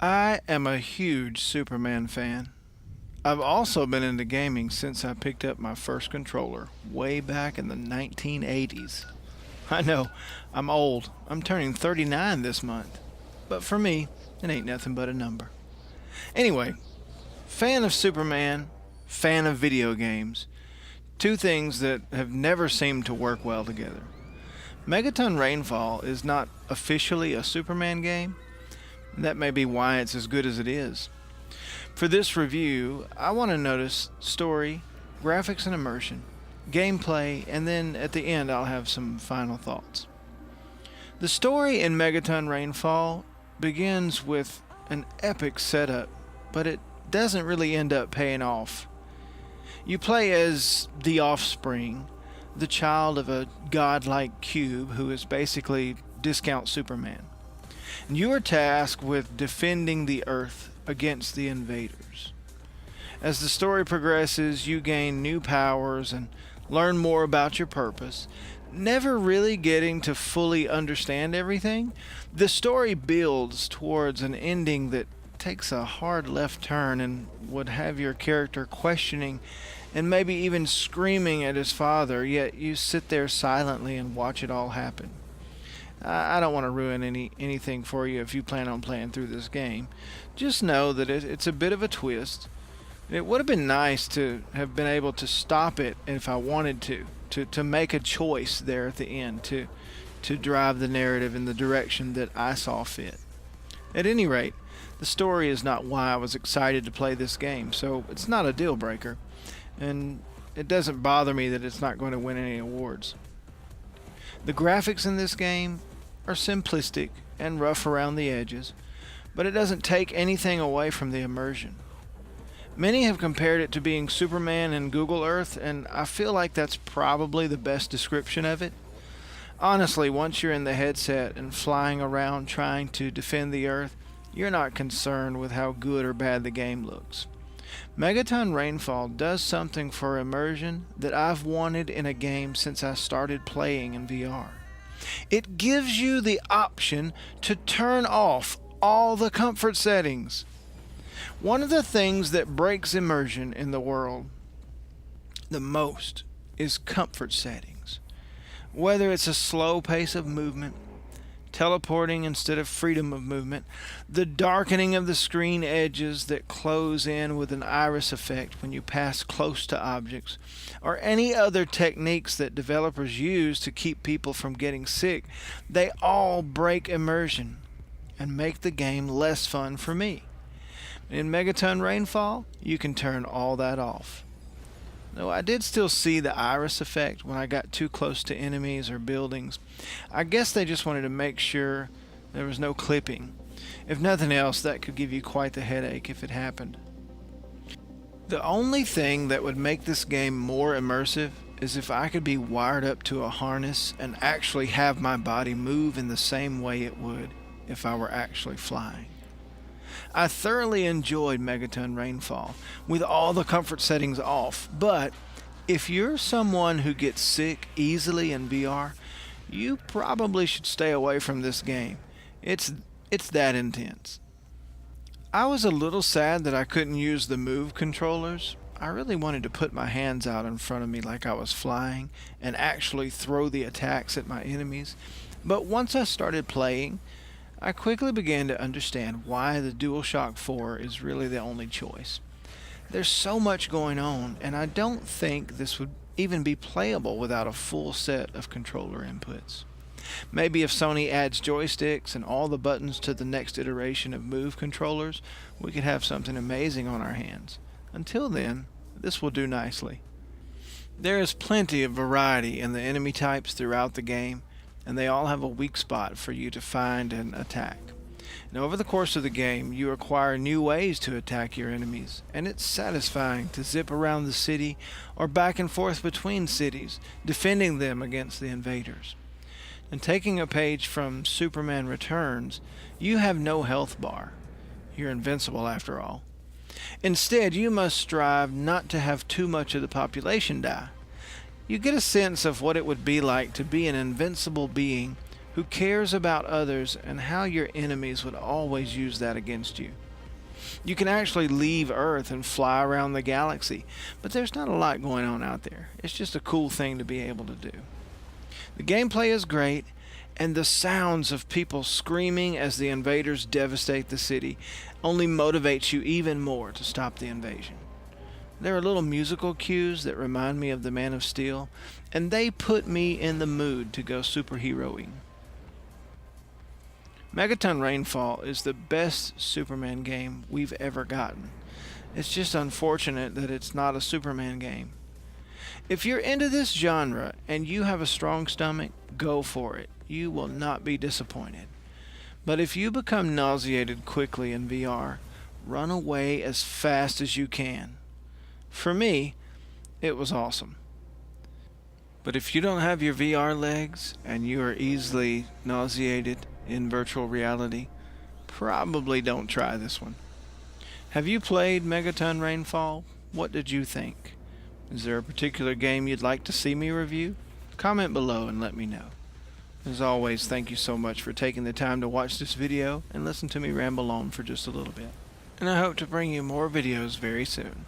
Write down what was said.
I am a huge Superman fan. I've also been into gaming since I picked up my first controller way back in the 1980s. I know, I'm old. I'm turning 39 this month. But for me, it ain't nothing but a number. Anyway, fan of Superman, fan of video games. Two things that have never seemed to work well together. Megaton Rainfall is not officially a Superman game. That may be why it's as good as it is. For this review, I want to notice story, graphics and immersion, gameplay, and then at the end I'll have some final thoughts. The story in Megaton Rainfall begins with an epic setup, but it doesn't really end up paying off. You play as the offspring, the child of a godlike cube who is basically discount Superman. And you are tasked with defending the Earth against the invaders. As the story progresses, you gain new powers and learn more about your purpose. Never really getting to fully understand everything, the story builds towards an ending that takes a hard left turn and would have your character questioning and maybe even screaming at his father, yet you sit there silently and watch it all happen. I don't want to ruin anything for you if you plan on playing through this game. Just know that it's a bit of a twist. It would have been nice to have been able to stop it if I wanted to make a choice there at the end to drive the narrative in the direction that I saw fit. At any rate, the story is not why I was excited to play this game, so it's not a deal breaker, and it doesn't bother me that it's not going to win any awards. The graphics in this game are simplistic and rough around the edges, but it doesn't take anything away from the immersion. Many have compared it to being Superman in Google Earth, and I feel like that's probably the best description of it. Honestly, once you're in the headset and flying around trying to defend the Earth, you're not concerned with how good or bad the game looks. Megaton Rainfall does something for immersion that I've wanted in a game since I started playing in VR. It gives you the option to turn off all the comfort settings. One of the things that breaks immersion in the world the most is comfort settings. Whether it's a slow pace of movement, teleporting instead of freedom of movement, the darkening of the screen edges that close in with an iris effect when you pass close to objects, or any other techniques that developers use to keep people from getting sick, they all break immersion and make the game less fun for me. In Megaton Rainfall, you can turn all that off. Though I did still see the iris effect when I got too close to enemies or buildings. I guess they just wanted to make sure there was no clipping. If nothing else, that could give you quite the headache if it happened. The only thing that would make this game more immersive is if I could be wired up to a harness and actually have my body move in the same way it would if I were actually flying. I thoroughly enjoyed Megaton Rainfall with all the comfort settings off, but if you're someone who gets sick easily in VR, you probably should stay away from this game. It's that intense. I was a little sad that I couldn't use the Move controllers. I really wanted to put my hands out in front of me like I was flying and actually throw the attacks at my enemies, but once I started playing, I quickly began to understand why the DualShock 4 is really the only choice. There's so much going on, and I don't think this would even be playable without a full set of controller inputs. Maybe if Sony adds joysticks and all the buttons to the next iteration of Move controllers, we could have something amazing on our hands. Until then, this will do nicely. There is plenty of variety in the enemy types throughout the game, and they all have a weak spot for you to find and attack. And over the course of the game, you acquire new ways to attack your enemies, and it's satisfying to zip around the city or back and forth between cities, defending them against the invaders. And taking a page from Superman Returns, you have no health bar. You're invincible after all. Instead, you must strive not to have too much of the population die. You get a sense of what it would be like to be an invincible being who cares about others and how your enemies would always use that against you. You can actually leave Earth and fly around the galaxy, but there's not a lot going on out there. It's just a cool thing to be able to do. The gameplay is great, and the sounds of people screaming as the invaders devastate the city only motivates you even more to stop the invasion. There are little musical cues that remind me of the Man of Steel, and they put me in the mood to go superhero-ing. Megaton Rainfall is the best Superman game we've ever gotten. It's just unfortunate that it's not a Superman game. If you're into this genre and you have a strong stomach, go for it. You will not be disappointed. But if you become nauseated quickly in VR, run away as fast as you can. For me, it was awesome. But if you don't have your VR legs and you are easily nauseated in virtual reality, probably don't try this one. Have you played Megaton Rainfall? What did you think? Is there a particular game you'd like to see me review? Comment below and let me know. As always, thank you so much for taking the time to watch this video and listen to me ramble on for just a little bit. And I hope to bring you more videos very soon.